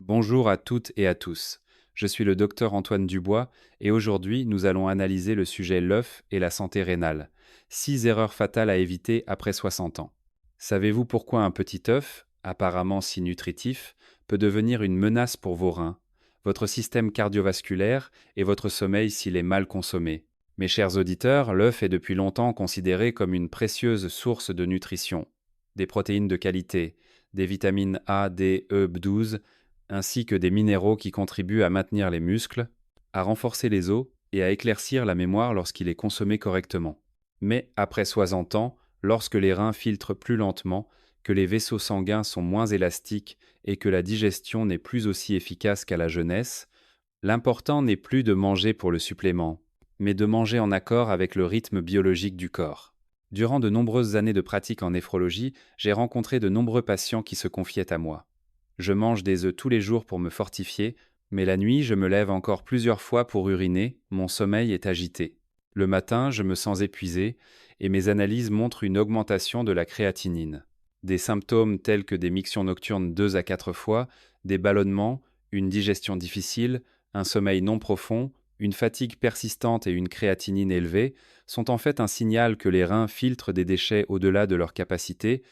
Bonjour à toutes et à tous. Je suis le docteur Antoine Dubois et aujourd'hui nous allons analyser le sujet l'œuf et la santé rénale. 6 erreurs fatales à éviter après 60 ans. Savez-vous pourquoi un petit œuf, apparemment si nutritif, peut devenir une menace pour vos reins, votre système cardiovasculaire et votre sommeil s'il est mal consommé? Mes chers auditeurs, l'œuf est depuis longtemps considéré comme une précieuse source de nutrition. Des protéines de qualité, des vitamines A, D, E, B12, ainsi que des minéraux qui contribuent à maintenir les muscles, à renforcer les os et à éclaircir la mémoire lorsqu'il est consommé correctement. Mais après 60 ans, lorsque les reins filtrent plus lentement, que les vaisseaux sanguins sont moins élastiques et que la digestion n'est plus aussi efficace qu'à la jeunesse, l'important n'est plus de manger pour le supplément, mais de manger en accord avec le rythme biologique du corps. Durant de nombreuses années de pratique en néphrologie, j'ai rencontré de nombreux patients qui se confiaient à moi. Je mange des œufs tous les jours pour me fortifier, mais la nuit, je me lève encore plusieurs fois pour uriner, mon sommeil est agité. Le matin, je me sens épuisé et mes analyses montrent une augmentation de la créatinine. Des symptômes tels que des mictions nocturnes 2 à 4 fois, des ballonnements, une digestion difficile, un sommeil non profond, une fatigue persistante et une créatinine élevée sont en fait un signal que les reins filtrent des déchets au-delà de leur capacité,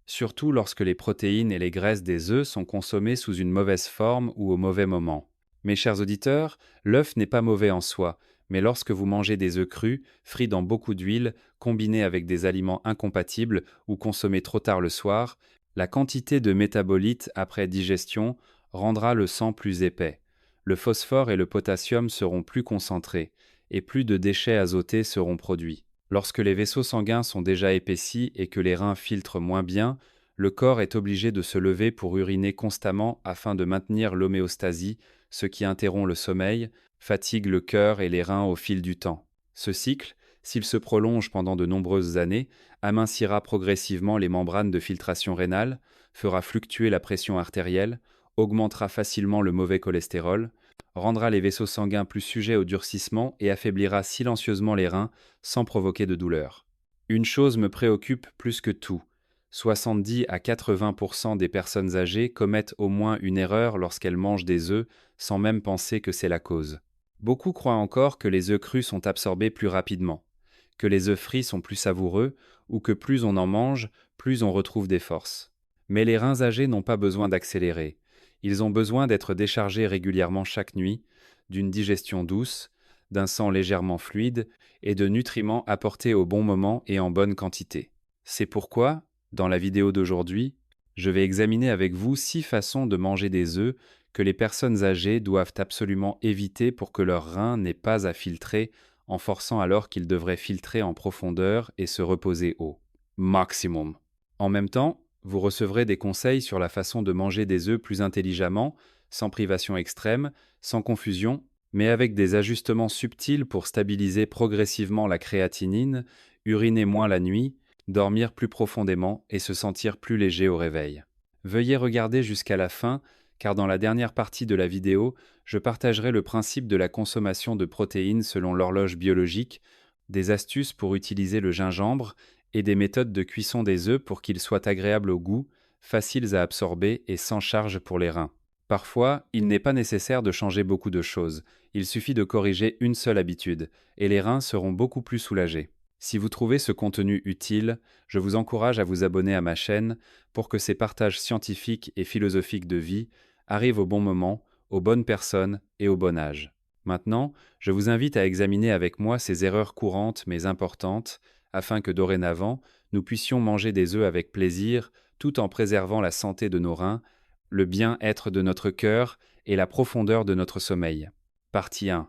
surtout lorsque les protéines et les graisses des œufs sont consommées sous une mauvaise forme ou au mauvais moment. Mes chers auditeurs, l'œuf n'est pas mauvais en soi, mais lorsque vous mangez des œufs crus, frits dans beaucoup d'huile, combinés avec des aliments incompatibles ou consommés trop tard le soir, la quantité de métabolites après digestion rendra le sang plus épais. Le phosphore et le potassium seront plus concentrés, et plus de déchets azotés seront produits. Lorsque les vaisseaux sanguins sont déjà épaissis et que les reins filtrent moins bien, le corps est obligé de se lever pour uriner constamment afin de maintenir l'homéostasie, ce qui interrompt le sommeil, fatigue le cœur et les reins au fil du temps. Ce cycle, s'il se prolonge pendant de nombreuses années, amincira progressivement les membranes de filtration rénale, fera fluctuer la pression artérielle, augmentera facilement le mauvais cholestérol, rendra les vaisseaux sanguins plus sujets au durcissement et affaiblira silencieusement les reins sans provoquer de douleur. Une chose me préoccupe plus que tout. 70 à 80% des personnes âgées commettent au moins une erreur lorsqu'elles mangent des œufs sans même penser que c'est la cause. Beaucoup croient encore que les œufs crus sont absorbés plus rapidement, que les œufs frits sont plus savoureux ou que plus on en mange, plus on retrouve des forces. Mais les reins âgés n'ont pas besoin d'accélérer. Ils ont besoin d'être déchargés régulièrement chaque nuit, d'une digestion douce, d'un sang légèrement fluide et de nutriments apportés au bon moment et en bonne quantité. C'est pourquoi, dans la vidéo d'aujourd'hui, je vais examiner avec vous 6 façons de manger des œufs que les personnes âgées doivent absolument éviter pour que leurs reins n'aient pas à filtrer, en forçant alors qu'ils devraient filtrer en profondeur et se reposer au maximum. En même temps, vous recevrez des conseils sur la façon de manger des œufs plus intelligemment, sans privation extrême, sans confusion, mais avec des ajustements subtils pour stabiliser progressivement la créatinine, uriner moins la nuit, dormir plus profondément et se sentir plus léger au réveil. Veuillez regarder jusqu'à la fin, car dans la dernière partie de la vidéo, je partagerai le principe de la consommation de protéines selon l'horloge biologique, des astuces pour utiliser le gingembre et des méthodes de cuisson des œufs pour qu'ils soient agréables au goût, faciles à absorber et sans charge pour les reins. Parfois, il n'est pas nécessaire de changer beaucoup de choses, il suffit de corriger une seule habitude, et les reins seront beaucoup plus soulagés. Si vous trouvez ce contenu utile, je vous encourage à vous abonner à ma chaîne pour que ces partages scientifiques et philosophiques de vie arrivent au bon moment, aux bonnes personnes et au bon âge. Maintenant, je vous invite à examiner avec moi ces erreurs courantes mais importantes, afin que dorénavant, nous puissions manger des œufs avec plaisir, tout en préservant la santé de nos reins, le bien-être de notre cœur et la profondeur de notre sommeil. Partie 1.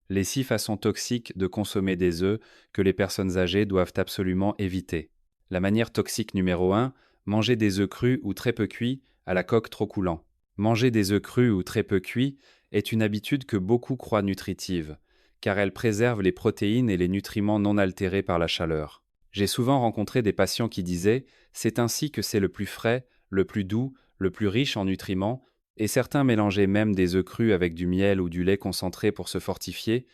Les 6 façons toxiques de consommer des œufs que les personnes âgées doivent absolument éviter. La manière toxique numéro 1, manger des œufs crus ou très peu cuits à la coque trop coulant. Manger des œufs crus ou très peu cuits est une habitude que beaucoup croient nutritive, car elle préserve les protéines et les nutriments non altérés par la chaleur. J'ai souvent rencontré des patients qui disaient « c'est ainsi que c'est le plus frais, le plus doux, le plus riche en nutriments », et certains mélangeaient même des œufs crus avec du miel ou du lait concentré pour se fortifier,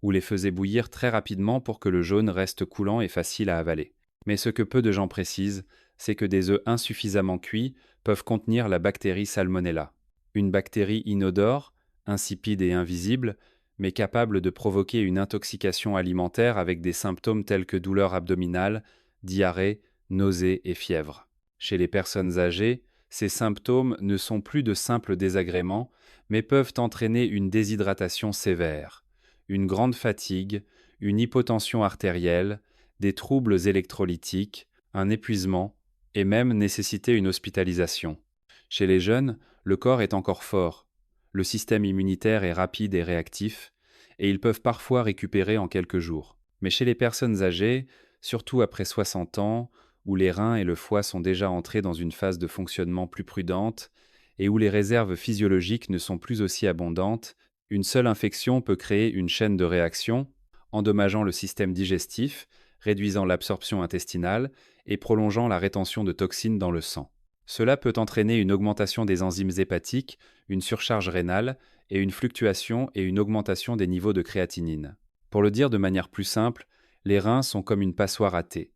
ou les faisaient bouillir très rapidement pour que le jaune reste coulant et facile à avaler. Mais ce que peu de gens précisent, c'est que des œufs insuffisamment cuits peuvent contenir la bactérie Salmonella. Une bactérie inodore, insipide et invisible, mais capable de provoquer une intoxication alimentaire avec des symptômes tels que douleurs abdominales, diarrhée, nausées et fièvre. Chez les personnes âgées, ces symptômes ne sont plus de simples désagréments, mais peuvent entraîner une déshydratation sévère, une grande fatigue, une hypotension artérielle, des troubles électrolytiques, un épuisement et même nécessiter une hospitalisation. Chez les jeunes, le corps est encore fort, le système immunitaire est rapide et réactif, et ils peuvent parfois récupérer en quelques jours. Mais chez les personnes âgées, surtout après 60 ans, où les reins et le foie sont déjà entrés dans une phase de fonctionnement plus prudente, et où les réserves physiologiques ne sont plus aussi abondantes, une seule infection peut créer une chaîne de réactions, endommageant le système digestif, réduisant l'absorption intestinale et prolongeant la rétention de toxines dans le sang. Cela peut entraîner une augmentation des enzymes hépatiques, une surcharge rénale et une fluctuation et une augmentation des niveaux de créatinine. Pour le dire de manière plus simple, les reins sont comme une passoire à thé.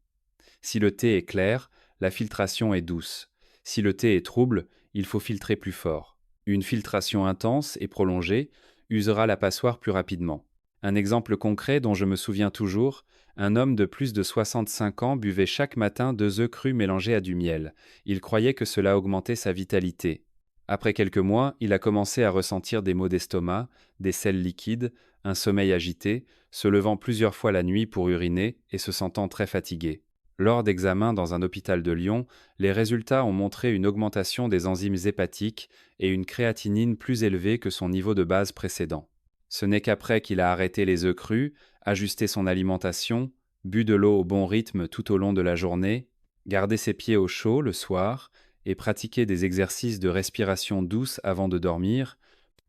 Si le thé est clair, la filtration est douce. Si le thé est trouble, il faut filtrer plus fort. Une filtration intense et prolongée usera la passoire plus rapidement. Un exemple concret dont je me souviens toujours, un homme de plus de 65 ans buvait chaque matin 2 œufs crus mélangés à du miel. Il croyait que cela augmentait sa vitalité. Après quelques mois, il a commencé à ressentir des maux d'estomac, des selles liquides, un sommeil agité, se levant plusieurs fois la nuit pour uriner et se sentant très fatigué. Lors d'examens dans un hôpital de Lyon, les résultats ont montré une augmentation des enzymes hépatiques et une créatinine plus élevée que son niveau de base précédent. Ce n'est qu'après qu'il a arrêté les œufs crus, ajusté son alimentation, bu de l'eau au bon rythme tout au long de la journée, gardé ses pieds au chaud le soir et pratiqué des exercices de respiration douce avant de dormir,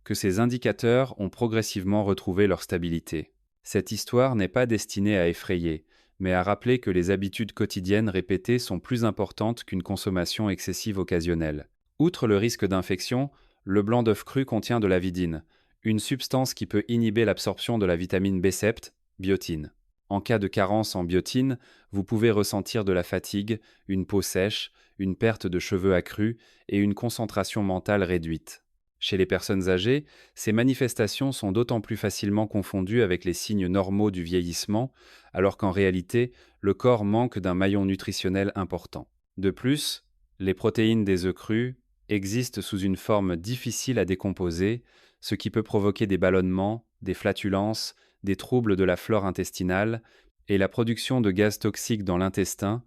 que ces indicateurs ont progressivement retrouvé leur stabilité. Cette histoire n'est pas destinée à effrayer, mais à rappeler que les habitudes quotidiennes répétées sont plus importantes qu'une consommation excessive occasionnelle. Outre le risque d'infection, le blanc d'œuf cru contient de l'avidine, une substance qui peut inhiber l'absorption de la vitamine B7, biotine. En cas de carence en biotine, vous pouvez ressentir de la fatigue, une peau sèche, une perte de cheveux accrue et une concentration mentale réduite. Chez les personnes âgées, ces manifestations sont d'autant plus facilement confondues avec les signes normaux du vieillissement, alors qu'en réalité, le corps manque d'un maillon nutritionnel important. De plus, les protéines des œufs crus existent sous une forme difficile à décomposer, ce qui peut provoquer des ballonnements, des flatulences, des troubles de la flore intestinale et la production de gaz toxiques dans l'intestin,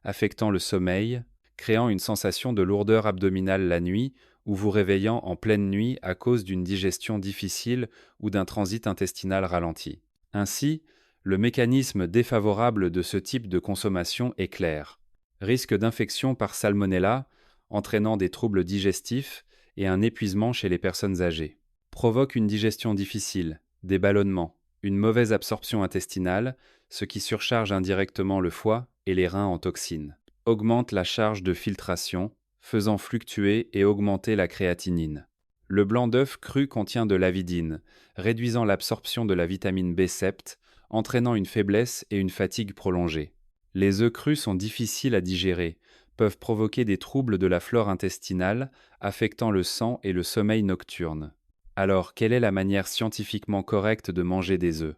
affectant le sommeil, créant une sensation de lourdeur abdominale la nuit ou vous réveillant en pleine nuit à cause d'une digestion difficile ou d'un transit intestinal ralenti. Ainsi, le mécanisme défavorable de ce type de consommation est clair. Risque d'infection par salmonella, entraînant des troubles digestifs et un épuisement chez les personnes âgées. Provoque une digestion difficile, des ballonnements, une mauvaise absorption intestinale, ce qui surcharge indirectement le foie et les reins en toxines. Augmente la charge de filtration, faisant fluctuer et augmenter la créatinine. Le blanc d'œuf cru contient de l'avidine, réduisant l'absorption de la vitamine B7, entraînant une faiblesse et une fatigue prolongée. Les œufs crus sont difficiles à digérer, peuvent provoquer des troubles de la flore intestinale, affectant le sang et le sommeil nocturne. Alors, quelle est la manière scientifiquement correcte de manger des œufs?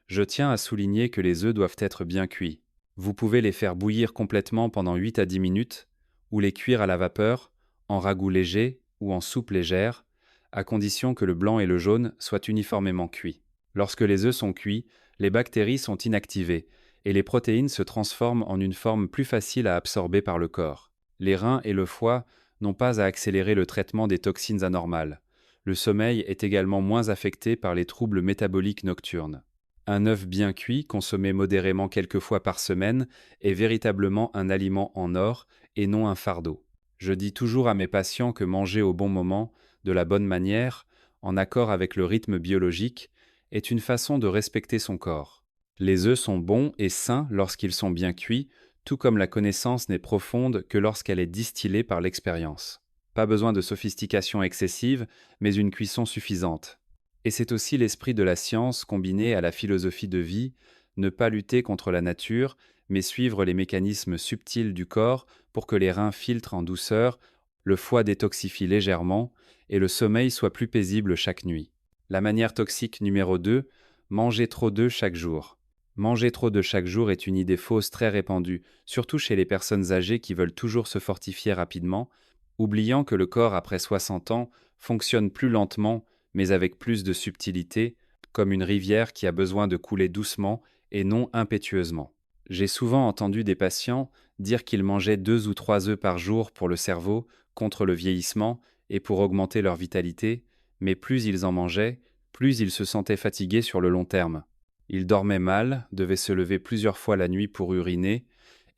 Je tiens à souligner que les œufs doivent être bien cuits. Vous pouvez les faire bouillir complètement pendant 8 à 10 minutes, ou les cuire à la vapeur, en ragoût léger ou en soupe légère, à condition que le blanc et le jaune soient uniformément cuits. Lorsque les œufs sont cuits, les bactéries sont inactivées et les protéines se transforment en une forme plus facile à absorber par le corps. Les reins et le foie n'ont pas à accélérer le traitement des toxines anormales. Le sommeil est également moins affecté par les troubles métaboliques nocturnes. Un œuf bien cuit, consommé modérément quelques fois par semaine, est véritablement un aliment en or et non un fardeau. Je dis toujours à mes patients que manger au bon moment, de la bonne manière, en accord avec le rythme biologique, est une façon de respecter son corps. Les œufs sont bons et sains lorsqu'ils sont bien cuits, tout comme la connaissance n'est profonde que lorsqu'elle est distillée par l'expérience. Pas besoin de sophistication excessive, mais une cuisson suffisante. Et c'est aussi l'esprit de la science combiné à la philosophie de vie, ne pas lutter contre la nature, mais suivre les mécanismes subtils du corps pour que les reins filtrent en douceur, le foie détoxifie légèrement et le sommeil soit plus paisible chaque nuit. La manière toxique numéro 2, manger trop d'œufs chaque jour. Manger trop d'œufs chaque jour est une idée fausse très répandue, surtout chez les personnes âgées qui veulent toujours se fortifier rapidement, oubliant que le corps après 60 ans fonctionne plus lentement, mais avec plus de subtilité, comme une rivière qui a besoin de couler doucement et non impétueusement. J'ai souvent entendu des patients dire qu'ils mangeaient 2 ou 3 œufs par jour pour le cerveau, contre le vieillissement et pour augmenter leur vitalité, mais plus ils en mangeaient, plus ils se sentaient fatigués sur le long terme. Ils dormaient mal, devaient se lever plusieurs fois la nuit pour uriner,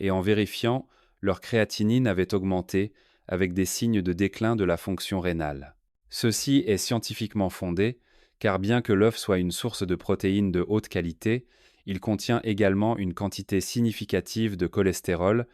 et en vérifiant, leur créatinine avait augmenté, avec des signes de déclin de la fonction rénale. Ceci est scientifiquement fondé, car bien que l'œuf soit une source de protéines de haute qualité, il contient également une quantité significative de cholestérol,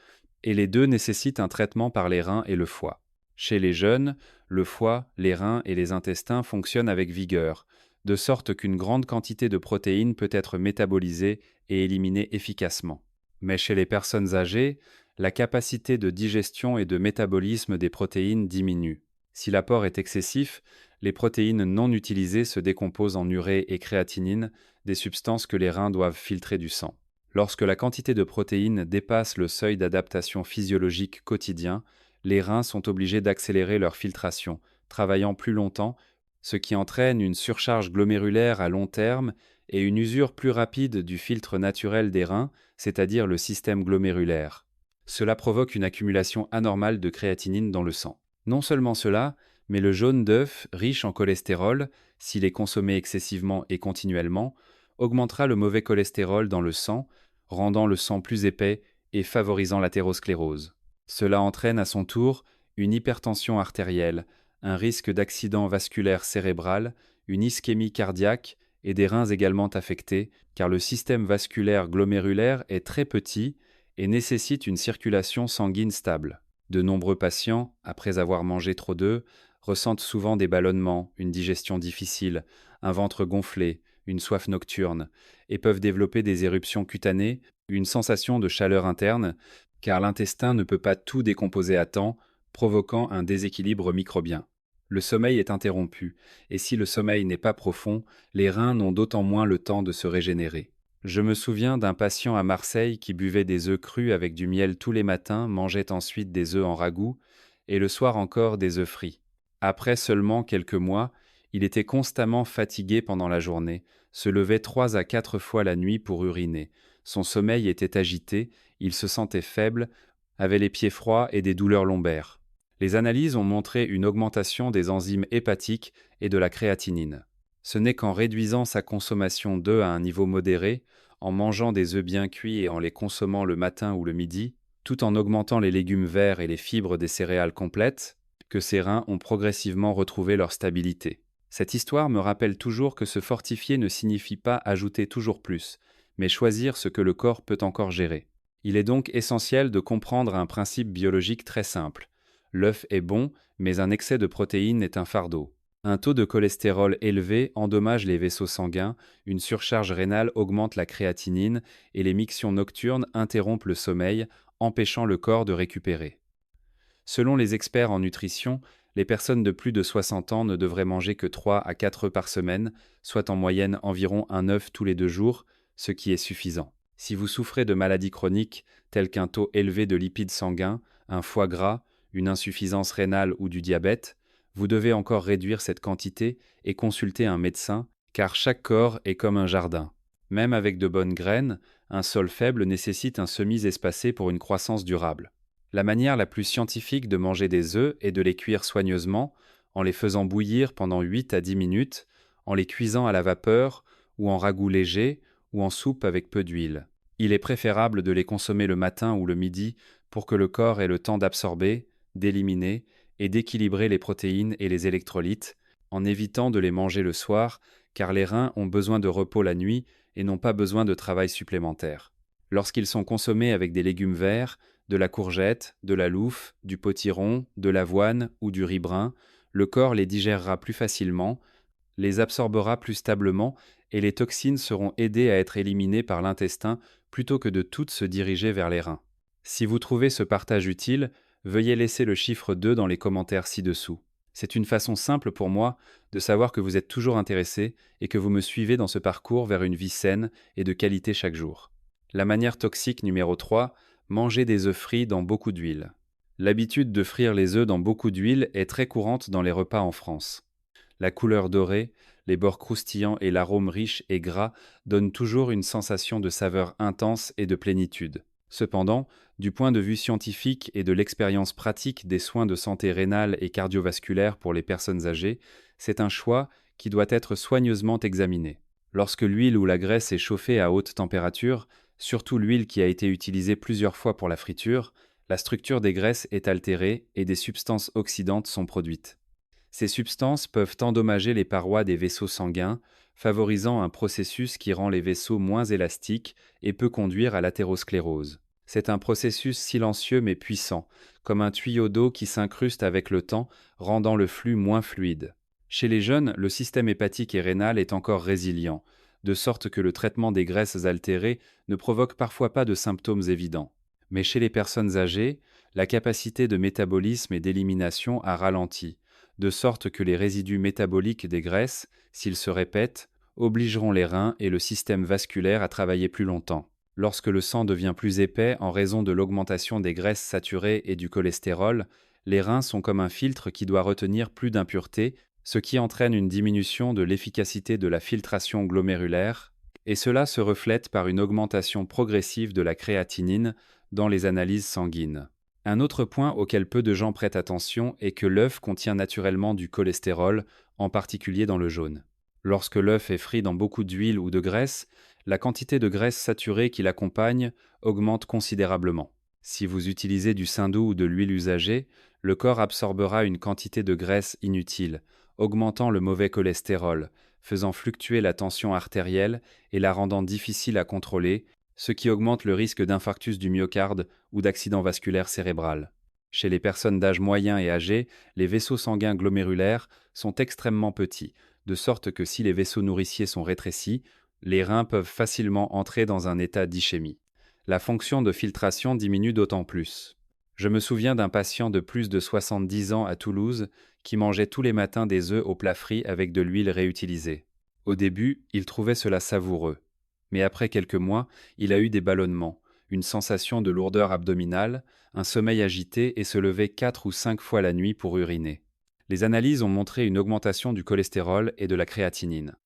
et les deux nécessitent un traitement par les reins et le foie. Chez les jeunes, le foie, les reins et les intestins fonctionnent avec vigueur, de sorte qu'une grande quantité de protéines peut être métabolisée et éliminée efficacement. Mais chez les personnes âgées, la capacité de digestion et de métabolisme des protéines diminue. Si l'apport est excessif, les protéines non utilisées se décomposent en urée et créatinine, des substances que les reins doivent filtrer du sang. Lorsque la quantité de protéines dépasse le seuil d'adaptation physiologique quotidien, les reins sont obligés d'accélérer leur filtration, travaillant plus longtemps, ce qui entraîne une surcharge glomérulaire à long terme et une usure plus rapide du filtre naturel des reins, c'est-à-dire le système glomérulaire. Cela provoque une accumulation anormale de créatinine dans le sang. Non seulement cela, mais le jaune d'œuf, riche en cholestérol, s'il est consommé excessivement et continuellement, augmentera le mauvais cholestérol dans le sang, rendant le sang plus épais et favorisant l'athérosclérose. Cela entraîne à son tour une hypertension artérielle, un risque d'accident vasculaire cérébral, une ischémie cardiaque et des reins également affectés, car le système vasculaire glomérulaire est très petit et nécessite une circulation sanguine stable. De nombreux patients, après avoir mangé trop d'œufs, ressentent souvent des ballonnements, une digestion difficile, un ventre gonflé, une soif nocturne, et peuvent développer des éruptions cutanées, une sensation de chaleur interne, car l'intestin ne peut pas tout décomposer à temps, provoquant un déséquilibre microbien. Le sommeil est interrompu, et si le sommeil n'est pas profond, les reins n'ont d'autant moins le temps de se régénérer. Je me souviens d'un patient à Marseille qui buvait des œufs crus avec du miel tous les matins, mangeait ensuite des œufs en ragoût, et le soir encore des œufs frits. Après seulement quelques mois, il était constamment fatigué pendant la journée, se levait 3 à 4 fois la nuit pour uriner. Son sommeil était agité, il se sentait faible, avait les pieds froids et des douleurs lombaires. Les analyses ont montré une augmentation des enzymes hépatiques et de la créatinine. Ce n'est qu'en réduisant sa consommation d'œufs à un niveau modéré, en mangeant des œufs bien cuits et en les consommant le matin ou le midi, tout en augmentant les légumes verts et les fibres des céréales complètes, que ses reins ont progressivement retrouvé leur stabilité. Cette histoire me rappelle toujours que se fortifier ne signifie pas ajouter toujours plus, mais choisir ce que le corps peut encore gérer. Il est donc essentiel de comprendre un principe biologique très simple. L'œuf est bon, mais un excès de protéines est un fardeau. Un taux de cholestérol élevé endommage les vaisseaux sanguins, une surcharge rénale augmente la créatinine et les mictions nocturnes interrompent le sommeil, empêchant le corps de récupérer. Selon les experts en nutrition, les personnes de plus de 60 ans ne devraient manger que 3 à 4 œufs par semaine, soit en moyenne environ un œuf tous les 2 jours, ce qui est suffisant. Si vous souffrez de maladies chroniques, telles qu'un taux élevé de lipides sanguins, un foie gras, une insuffisance rénale ou du diabète, vous devez encore réduire cette quantité et consulter un médecin, car chaque corps est comme un jardin. Même avec de bonnes graines, un sol faible nécessite un semis espacé pour une croissance durable. La manière la plus scientifique de manger des œufs est de les cuire soigneusement, en les faisant bouillir pendant 8 à 10 minutes, en les cuisant à la vapeur, ou en ragoût léger, ou en soupe avec peu d'huile. Il est préférable de les consommer le matin ou le midi pour que le corps ait le temps d'absorber, d'éliminer et d'équilibrer les protéines et les électrolytes, en évitant de les manger le soir, car les reins ont besoin de repos la nuit et n'ont pas besoin de travail supplémentaire. Lorsqu'ils sont consommés avec des légumes verts, de la courgette, de la louffe, du potiron, de l'avoine ou du riz brun, le corps les digérera plus facilement, les absorbera plus stablement et les toxines seront aidées à être éliminées par l'intestin plutôt que de toutes se diriger vers les reins. Si vous trouvez ce partage utile, veuillez laisser le chiffre 2 dans les commentaires ci-dessous. C'est une façon simple pour moi de savoir que vous êtes toujours intéressé et que vous me suivez dans ce parcours vers une vie saine et de qualité chaque jour. La manière toxique numéro 3, manger des œufs frits dans beaucoup d'huile. L'habitude de frire les œufs dans beaucoup d'huile est très courante dans les repas en France. La couleur dorée, les bords croustillants et l'arôme riche et gras donnent toujours une sensation de saveur intense et de plénitude. Cependant, du point de vue scientifique et de l'expérience pratique des soins de santé rénale et cardiovasculaire pour les personnes âgées, c'est un choix qui doit être soigneusement examiné. Lorsque l'huile ou la graisse est chauffée à haute température, surtout l'huile qui a été utilisée plusieurs fois pour la friture, la structure des graisses est altérée et des substances oxydantes sont produites. Ces substances peuvent endommager les parois des vaisseaux sanguins, favorisant un processus qui rend les vaisseaux moins élastiques et peut conduire à l'athérosclérose. C'est un processus silencieux mais puissant, comme un tuyau d'eau qui s'incruste avec le temps, rendant le flux moins fluide. Chez les jeunes, le système hépatique et rénal est encore résilient, de sorte que le traitement des graisses altérées ne provoque parfois pas de symptômes évidents. Mais chez les personnes âgées, la capacité de métabolisme et d'élimination a ralenti, de sorte que les résidus métaboliques des graisses, s'ils se répètent, obligeront les reins et le système vasculaire à travailler plus longtemps. Lorsque le sang devient plus épais en raison de l'augmentation des graisses saturées et du cholestérol, les reins sont comme un filtre qui doit retenir plus d'impuretés, ce qui entraîne une diminution de l'efficacité de la filtration glomérulaire, et cela se reflète par une augmentation progressive de la créatinine dans les analyses sanguines. Un autre point auquel peu de gens prêtent attention est que l'œuf contient naturellement du cholestérol, en particulier dans le jaune. Lorsque l'œuf est frit dans beaucoup d'huile ou de graisse, la quantité de graisse saturée qui l'accompagne augmente considérablement. Si vous utilisez du saindoux ou de l'huile usagée, le corps absorbera une quantité de graisse inutile, augmentant le mauvais cholestérol, faisant fluctuer la tension artérielle et la rendant difficile à contrôler, ce qui augmente le risque d'infarctus du myocarde ou d'accident vasculaire cérébral. Chez les personnes d'âge moyen et âgé, les vaisseaux sanguins glomérulaires sont extrêmement petits, de sorte que si les vaisseaux nourriciers sont rétrécis, les reins peuvent facilement entrer dans un état d'ischémie. La fonction de filtration diminue d'autant plus. Je me souviens d'un patient de plus de 70 ans à Toulouse qui mangeait tous les matins des œufs au plat frit avec de l'huile réutilisée. Au début, il trouvait cela savoureux. Mais après quelques mois, il a eu des ballonnements, une sensation de lourdeur abdominale, un sommeil agité et se levait 4 ou 5 fois la nuit pour uriner. Les analyses ont montré une augmentation du cholestérol et de la créatinine.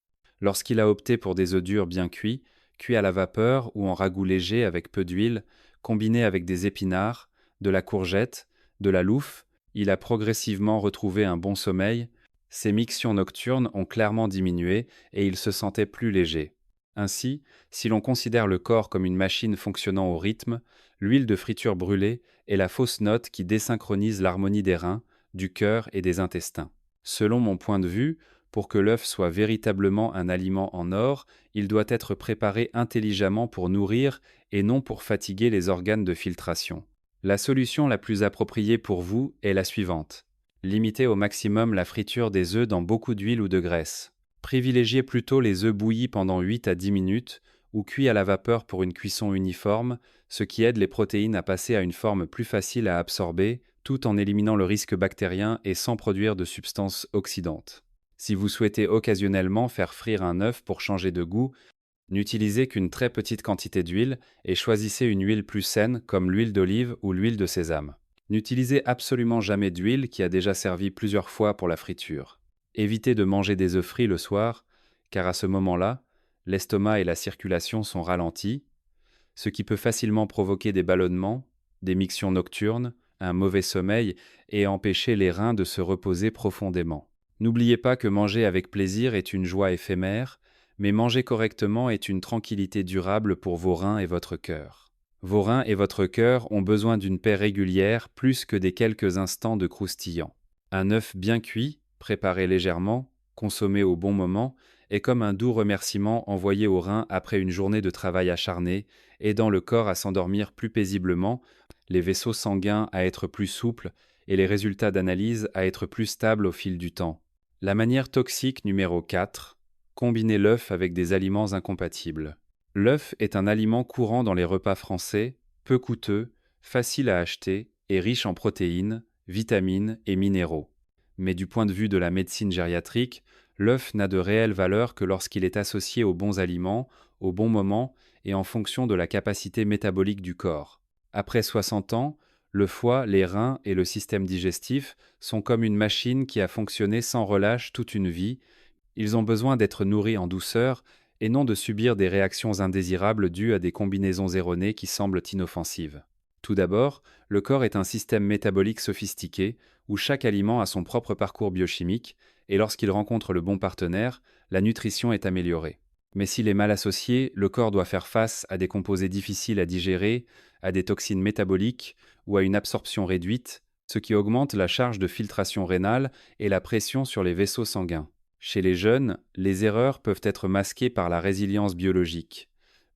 Lorsqu'il a opté pour des œufs durs bien cuits, cuits à la vapeur ou en ragoût léger avec peu d'huile, combinés avec des épinards, de la courgette, de la loufe, il a progressivement retrouvé un bon sommeil, ses mictions nocturnes ont clairement diminué et il se sentait plus léger. Ainsi, si l'on considère le corps comme une machine fonctionnant au rythme, l'huile de friture brûlée est la fausse note qui désynchronise l'harmonie des reins, du cœur et des intestins. Selon mon point de vue, pour que l'œuf soit véritablement un aliment en or, il doit être préparé intelligemment pour nourrir et non pour fatiguer les organes de filtration. La solution la plus appropriée pour vous est la suivante. Limitez au maximum la friture des œufs dans beaucoup d'huile ou de graisse. Privilégiez plutôt les œufs bouillis pendant 8 à 10 minutes ou cuits à la vapeur pour une cuisson uniforme, ce qui aide les protéines à passer à une forme plus facile à absorber, tout en éliminant le risque bactérien et sans produire de substances oxydantes. Si vous souhaitez occasionnellement faire frire un œuf pour changer de goût, n'utilisez qu'une très petite quantité d'huile et choisissez une huile plus saine comme l'huile d'olive ou l'huile de sésame. N'utilisez absolument jamais d'huile qui a déjà servi plusieurs fois pour la friture. Évitez de manger des œufs frits le soir, car à ce moment-là, l'estomac et la circulation sont ralentis, ce qui peut facilement provoquer des ballonnements, des mictions nocturnes, un mauvais sommeil et empêcher les reins de se reposer profondément. N'oubliez pas que manger avec plaisir est une joie éphémère, mais manger correctement est une tranquillité durable pour vos reins et votre cœur. Vos reins et votre cœur ont besoin d'une paix régulière plus que des quelques instants de croustillant. Un œuf bien cuit, préparé légèrement, consommé au bon moment, est comme un doux remerciement envoyé aux reins après une journée de travail acharné, aidant le corps à s'endormir plus paisiblement, les vaisseaux sanguins à être plus souples et les résultats d'analyse à être plus stables au fil du temps. La manière toxique numéro 4. Combiner l'œuf avec des aliments incompatibles. L'œuf est un aliment courant dans les repas français, peu coûteux, facile à acheter et riche en protéines, vitamines et minéraux. Mais du point de vue de la médecine gériatrique, l'œuf n'a de réelle valeur que lorsqu'il est associé aux bons aliments, au bon moment et en fonction de la capacité métabolique du corps. Après 60 ans, le foie, les reins et le système digestif sont comme une machine qui a fonctionné sans relâche toute une vie. Ils ont besoin d'être nourris en douceur et non de subir des réactions indésirables dues à des combinaisons erronées qui semblent inoffensives. Tout d'abord, le corps est un système métabolique sophistiqué où chaque aliment a son propre parcours biochimique et lorsqu'il rencontre le bon partenaire, la nutrition est améliorée. Mais s'il est mal associé, le corps doit faire face à des composés difficiles à digérer, à des toxines métaboliques ou à une absorption réduite, ce qui augmente la charge de filtration rénale et la pression sur les vaisseaux sanguins. Chez les jeunes, les erreurs peuvent être masquées par la résilience biologique.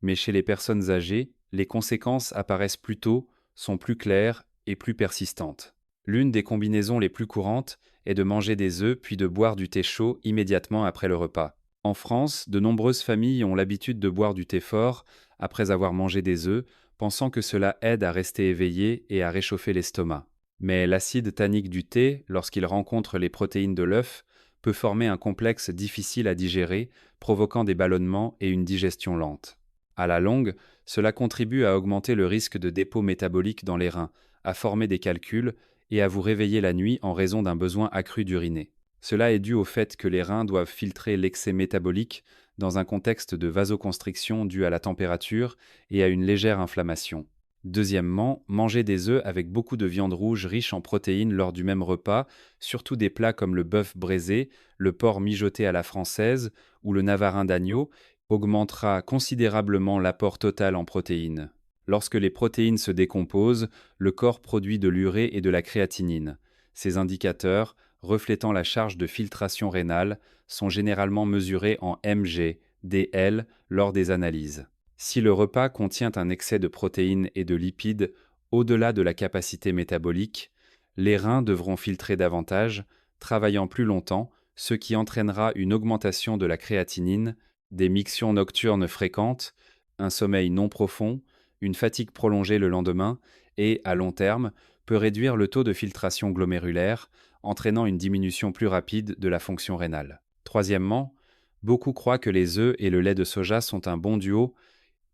Mais chez les personnes âgées, les conséquences apparaissent plus tôt, sont plus claires et plus persistantes. L'une des combinaisons les plus courantes est de manger des œufs puis de boire du thé chaud immédiatement après le repas. En France, de nombreuses familles ont l'habitude de boire du thé fort après avoir mangé des œufs, pensant que cela aide à rester éveillé et à réchauffer l'estomac. Mais l'acide tannique du thé, lorsqu'il rencontre les protéines de l'œuf, peut former un complexe difficile à digérer, provoquant des ballonnements et une digestion lente. À la longue, cela contribue à augmenter le risque de dépôt métabolique dans les reins, à former des calculs et à vous réveiller la nuit en raison d'un besoin accru d'uriner. Cela est dû au fait que les reins doivent filtrer l'excès métabolique dans un contexte de vasoconstriction due à la température et à une légère inflammation. Deuxièmement, manger des œufs avec beaucoup de viande rouge riche en protéines lors du même repas, surtout des plats comme le bœuf braisé, le porc mijoté à la française ou le navarin d'agneau, augmentera considérablement l'apport total en protéines. Lorsque les protéines se décomposent, le corps produit de l'urée et de la créatinine. Ces indicateurs, reflétant la charge de filtration rénale, sont généralement mesurés en mg, dl lors des analyses. Si le repas contient un excès de protéines et de lipides au-delà de la capacité métabolique, les reins devront filtrer davantage, travaillant plus longtemps, ce qui entraînera une augmentation de la créatinine, des mictions nocturnes fréquentes, un sommeil non profond, une fatigue prolongée le lendemain et, à long terme, peut réduire le taux de filtration glomérulaire, entraînant une diminution plus rapide de la fonction rénale. Troisièmement, beaucoup croient que les œufs et le lait de soja sont un bon duo,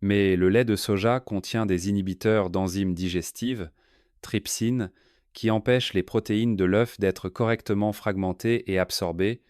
mais le lait de soja contient des inhibiteurs d'enzymes digestives, trypsine, qui empêchent les protéines de l'œuf d'être correctement fragmentées et absorbées,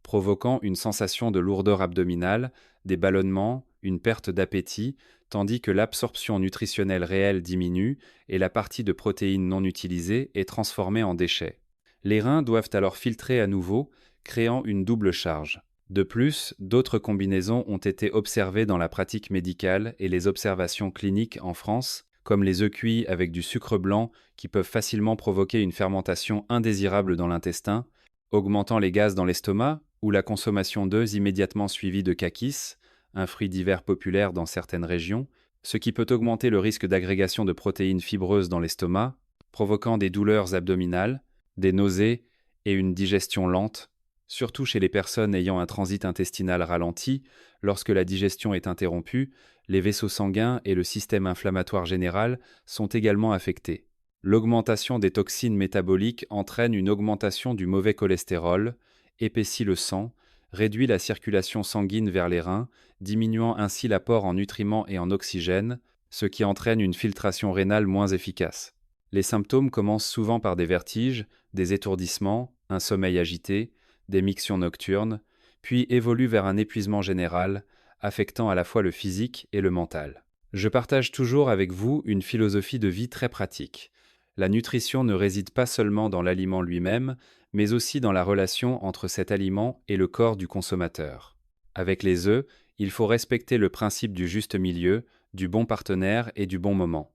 provoquant une sensation de lourdeur abdominale, des ballonnements, une perte d'appétit, tandis que l'absorption nutritionnelle réelle diminue et la partie de protéines non utilisée est transformée en déchets. Les reins doivent alors filtrer à nouveau, créant une double charge. De plus, d'autres combinaisons ont été observées dans la pratique médicale et les observations cliniques en France, comme les œufs cuits avec du sucre blanc qui peuvent facilement provoquer une fermentation indésirable dans l'intestin, augmentant les gaz dans l'estomac, ou la consommation d'œufs immédiatement suivie de kakis, un fruit d'hiver populaire dans certaines régions, ce qui peut augmenter le risque d'agrégation de protéines fibreuses dans l'estomac, provoquant des douleurs abdominales, des nausées et une digestion lente, surtout chez les personnes ayant un transit intestinal ralenti. Lorsque la digestion est interrompue, les vaisseaux sanguins et le système inflammatoire général sont également affectés. L'augmentation des toxines métaboliques entraîne une augmentation du mauvais cholestérol, épaissit le sang, réduit la circulation sanguine vers les reins, diminuant ainsi l'apport en nutriments et en oxygène, ce qui entraîne une filtration rénale moins efficace. Les symptômes commencent souvent par des vertiges, des étourdissements, un sommeil agité, des mictions nocturnes, puis évoluent vers un épuisement général, affectant à la fois le physique et le mental. Je partage toujours avec vous une philosophie de vie très pratique. La nutrition ne réside pas seulement dans l'aliment lui-même, mais aussi dans la relation entre cet aliment et le corps du consommateur. Avec les œufs, il faut respecter le principe du juste milieu, du bon partenaire et du bon moment.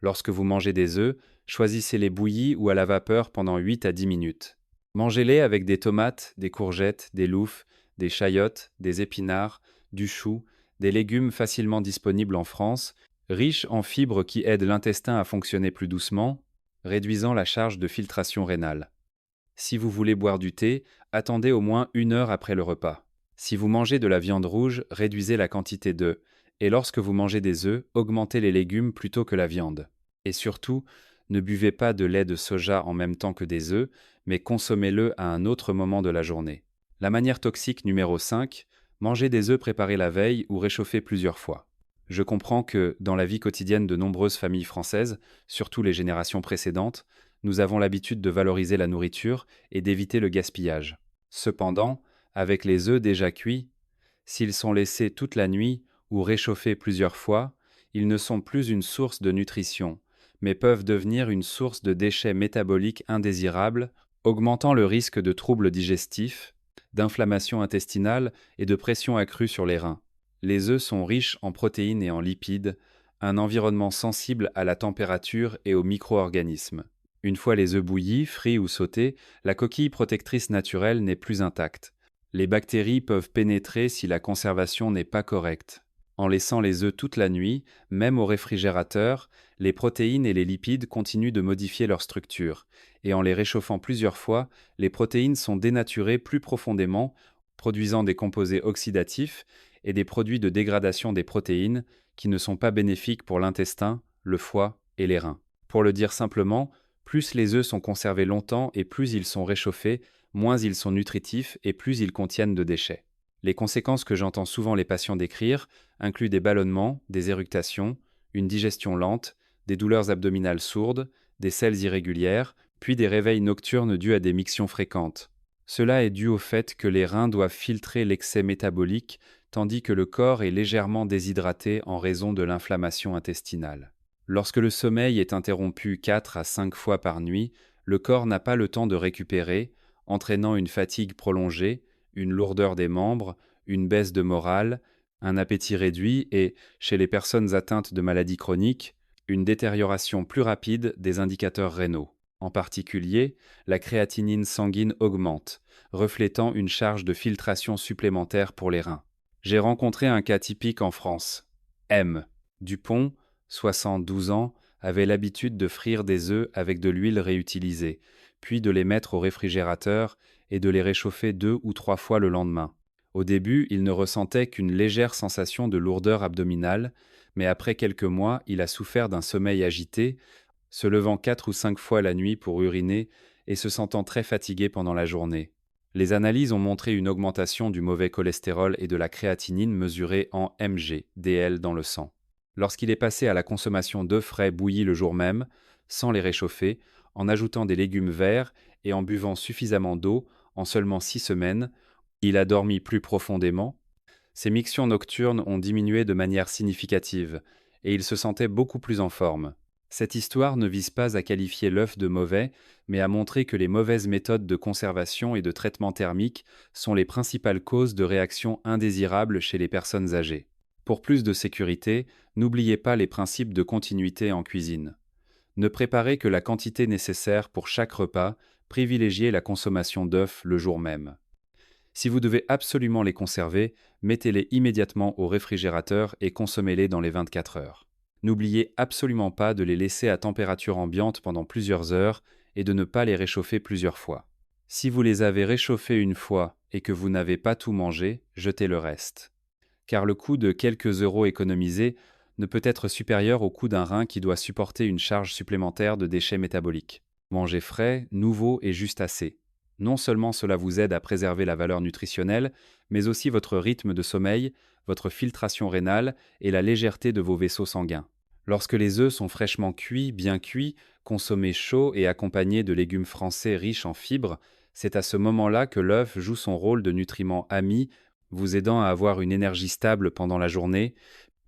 Lorsque vous mangez des œufs, choisissez-les bouillis ou à la vapeur pendant 8 à 10 minutes. Mangez-les avec des tomates, des courgettes, des loufs, des chayotes, des épinards, du chou, des légumes facilement disponibles en France, riches en fibres qui aident l'intestin à fonctionner plus doucement, réduisant la charge de filtration rénale. Si vous voulez boire du thé, attendez au moins 1 heure après le repas. Si vous mangez de la viande rouge, réduisez la quantité d'œufs, et lorsque vous mangez des œufs, augmentez les légumes plutôt que la viande. Et surtout, ne buvez pas de lait de soja en même temps que des œufs, mais consommez-le à un autre moment de la journée. La manière toxique numéro 5, mangez des œufs préparés la veille ou réchauffés plusieurs fois. Je comprends que, dans la vie quotidienne de nombreuses familles françaises, surtout les générations précédentes, nous avons l'habitude de valoriser la nourriture et d'éviter le gaspillage. Cependant, avec les œufs déjà cuits, s'ils sont laissés toute la nuit ou réchauffés plusieurs fois, ils ne sont plus une source de nutrition, mais peuvent devenir une source de déchets métaboliques indésirables, augmentant le risque de troubles digestifs, d'inflammation intestinale et de pression accrue sur les reins. Les œufs sont riches en protéines et en lipides, un environnement sensible à la température et aux micro-organismes. Une fois les œufs bouillis, frits ou sautés, la coquille protectrice naturelle n'est plus intacte. Les bactéries peuvent pénétrer si la conservation n'est pas correcte. En laissant les œufs toute la nuit, même au réfrigérateur, les protéines et les lipides continuent de modifier leur structure, et en les réchauffant plusieurs fois, les protéines sont dénaturées plus profondément, produisant des composés oxydatifs et des produits de dégradation des protéines qui ne sont pas bénéfiques pour l'intestin, le foie et les reins. Pour le dire simplement, plus les œufs sont conservés longtemps et plus ils sont réchauffés, moins ils sont nutritifs et plus ils contiennent de déchets. Les conséquences que j'entends souvent les patients décrire incluent des ballonnements, des éructations, une digestion lente, des douleurs abdominales sourdes, des selles irrégulières, puis des réveils nocturnes dus à des mictions fréquentes. Cela est dû au fait que les reins doivent filtrer l'excès métabolique, tandis que le corps est légèrement déshydraté en raison de l'inflammation intestinale. Lorsque le sommeil est interrompu 4 à 5 fois par nuit, le corps n'a pas le temps de récupérer, entraînant une fatigue prolongée, une lourdeur des membres, une baisse de morale, un appétit réduit et, chez les personnes atteintes de maladies chroniques, une détérioration plus rapide des indicateurs rénaux. En particulier, la créatinine sanguine augmente, reflétant une charge de filtration supplémentaire pour les reins. J'ai rencontré un cas typique en France. M. Dupont, 72 ans, avait l'habitude de frire des œufs avec de l'huile réutilisée, puis de les mettre au réfrigérateur et de les réchauffer 2 ou 3 fois le lendemain. Au début, il ne ressentait qu'une légère sensation de lourdeur abdominale, mais après quelques mois, il a souffert d'un sommeil agité, se levant 4 ou 5 fois la nuit pour uriner et se sentant très fatigué pendant la journée. Les analyses ont montré une augmentation du mauvais cholestérol et de la créatinine mesurée en mg, dl dans le sang. Lorsqu'il est passé à la consommation d'œufs frais bouillis le jour même, sans les réchauffer, en ajoutant des légumes verts et en buvant suffisamment d'eau, en seulement 6 semaines, il a dormi plus profondément. Ses mictions nocturnes ont diminué de manière significative et il se sentait beaucoup plus en forme. Cette histoire ne vise pas à qualifier l'œuf de mauvais, mais à montrer que les mauvaises méthodes de conservation et de traitement thermique sont les principales causes de réactions indésirables chez les personnes âgées. Pour plus de sécurité, n'oubliez pas les principes de continuité en cuisine. Ne préparez que la quantité nécessaire pour chaque repas, privilégiez la consommation d'œufs le jour même. Si vous devez absolument les conserver, mettez-les immédiatement au réfrigérateur et consommez-les dans les 24 heures. N'oubliez absolument pas de les laisser à température ambiante pendant plusieurs heures et de ne pas les réchauffer plusieurs fois. Si vous les avez réchauffés une fois et que vous n'avez pas tout mangé, jetez le reste. Car le coût de quelques euros économisés ne peut être supérieur au coût d'un rein qui doit supporter une charge supplémentaire de déchets métaboliques. Mangez frais, nouveau et juste assez. Non seulement cela vous aide à préserver la valeur nutritionnelle, mais aussi votre rythme de sommeil, votre filtration rénale et la légèreté de vos vaisseaux sanguins. Lorsque les œufs sont fraîchement cuits, bien cuits, consommés chauds et accompagnés de légumes français riches en fibres, c'est à ce moment-là que l'œuf joue son rôle de nutriment ami, vous aidant à avoir une énergie stable pendant la journée,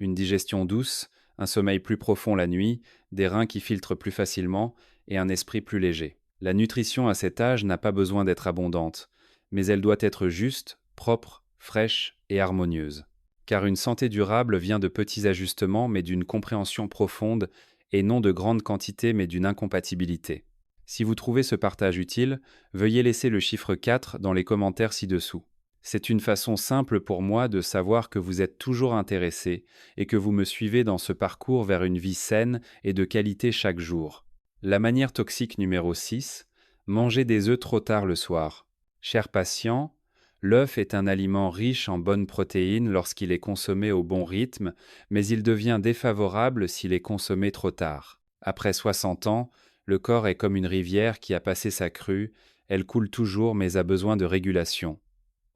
une digestion douce, un sommeil plus profond la nuit, des reins qui filtrent plus facilement et un esprit plus léger. La nutrition à cet âge n'a pas besoin d'être abondante, mais elle doit être juste, propre, fraîche et harmonieuse. Car une santé durable vient de petits ajustements mais d'une compréhension profonde et non de grandes quantités mais d'une incompatibilité. Si vous trouvez ce partage utile, veuillez laisser le chiffre 4 dans les commentaires ci-dessous. C'est une façon simple pour moi de savoir que vous êtes toujours intéressé et que vous me suivez dans ce parcours vers une vie saine et de qualité chaque jour. La manière toxique numéro 6, manger des œufs trop tard le soir. Chers patients, l'œuf est un aliment riche en bonnes protéines lorsqu'il est consommé au bon rythme, mais il devient défavorable s'il est consommé trop tard. Après 60 ans, le corps est comme une rivière qui a passé sa crue, Elle coule toujours mais a besoin de régulation.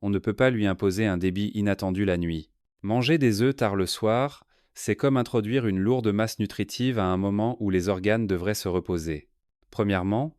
On ne peut pas lui imposer un débit inattendu la nuit. Manger des œufs tard le soir, c'est comme introduire une lourde masse nutritive à un moment où les organes devraient se reposer. Premièrement,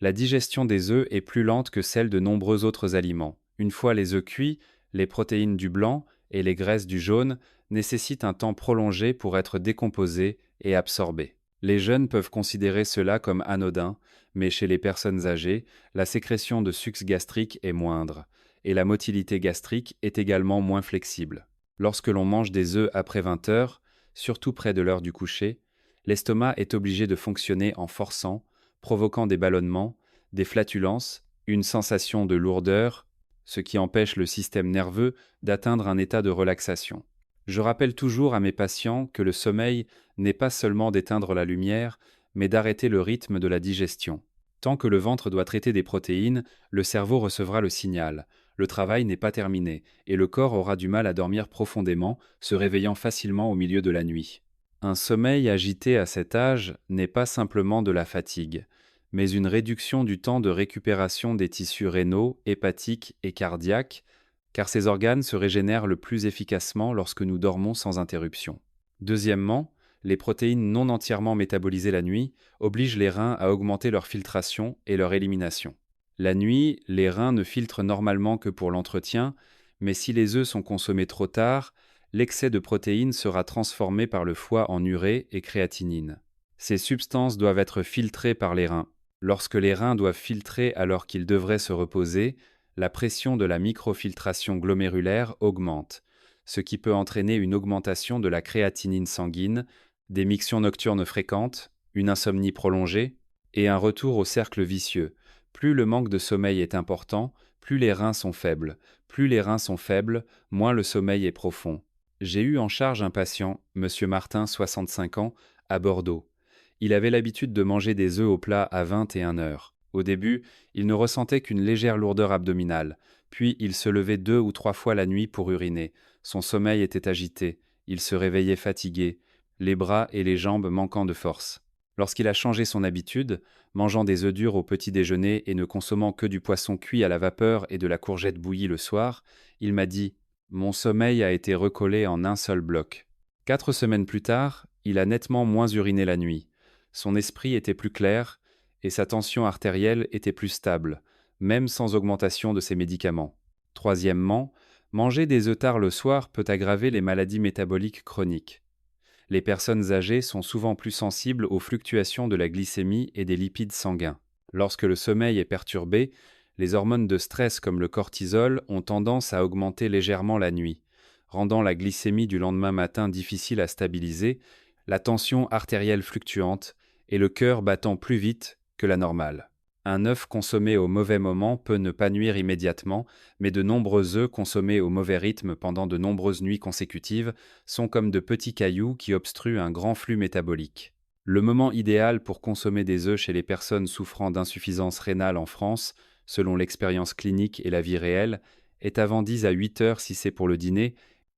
la digestion des œufs est plus lente que celle de nombreux autres aliments. Une fois les œufs cuits, les protéines du blanc et les graisses du jaune nécessitent un temps prolongé pour être décomposées et absorbées. Les jeunes peuvent considérer cela comme anodin, mais chez les personnes âgées, la sécrétion de sucs gastrique est moindre, et la motilité gastrique est également moins flexible. Lorsque l'on mange des œufs après 20 heures, surtout près de l'heure du coucher, l'estomac est obligé de fonctionner en forçant, provoquant des ballonnements, des flatulences, une sensation de lourdeur, ce qui empêche le système nerveux d'atteindre un état de relaxation. Je rappelle toujours à mes patients que le sommeil n'est pas seulement d'éteindre la lumière, mais d'arrêter le rythme de la digestion. Tant que le ventre doit traiter des protéines, le cerveau recevra le signal. Le travail n'est pas terminé, et le corps aura du mal à dormir profondément, se réveillant facilement au milieu de la nuit. Un sommeil agité à cet âge n'est pas simplement de la fatigue, mais une réduction du temps de récupération des tissus rénaux, hépatiques et cardiaques, car ces organes se régénèrent le plus efficacement lorsque nous dormons sans interruption. Deuxièmement, les protéines non entièrement métabolisées la nuit obligent les reins à augmenter leur filtration et leur élimination. La nuit, les reins ne filtrent normalement que pour l'entretien, mais si les œufs sont consommés trop tard, l'excès de protéines sera transformé par le foie en urée et créatinine. Ces substances doivent être filtrées par les reins. Lorsque les reins doivent filtrer alors qu'ils devraient se reposer, la pression de la microfiltration glomérulaire augmente, ce qui peut entraîner une augmentation de la créatinine sanguine, des mictions nocturnes fréquentes, une insomnie prolongée et un retour au cercle vicieux. Plus le manque de sommeil est important, plus les reins sont faibles. Plus les reins sont faibles, moins le sommeil est profond. J'ai eu en charge un patient, Monsieur Martin, 65 ans, à Bordeaux. Il avait l'habitude de manger des œufs au plat à 21 heures. Au début, il ne ressentait qu'une légère lourdeur abdominale. Puis il se levait 2 ou 3 fois la nuit pour uriner. Son sommeil était agité. Il se réveillait fatigué, les bras et les jambes manquant de force. Lorsqu'il a changé son habitude, mangeant des œufs durs au petit déjeuner et ne consommant que du poisson cuit à la vapeur et de la courgette bouillie le soir, il m'a dit « Mon sommeil a été recollé en un seul bloc ». 4 semaines plus tard, il a nettement moins uriné la nuit. Son esprit était plus clair et sa tension artérielle était plus stable, même sans augmentation de ses médicaments. Troisièmement, manger des œufs tard le soir peut aggraver les maladies métaboliques chroniques. Les personnes âgées sont souvent plus sensibles aux fluctuations de la glycémie et des lipides sanguins. Lorsque le sommeil est perturbé, les hormones de stress comme le cortisol ont tendance à augmenter légèrement la nuit, rendant la glycémie du lendemain matin difficile à stabiliser, la tension artérielle fluctuante et le cœur battant plus vite que la normale. Un œuf consommé au mauvais moment peut ne pas nuire immédiatement, mais de nombreux œufs consommés au mauvais rythme pendant de nombreuses nuits consécutives sont comme de petits cailloux qui obstruent un grand flux métabolique. Le moment idéal pour consommer des œufs chez les personnes souffrant d'insuffisance rénale en France, selon l'expérience clinique et la vie réelle, est avant 10 à 8 heures si c'est pour le dîner,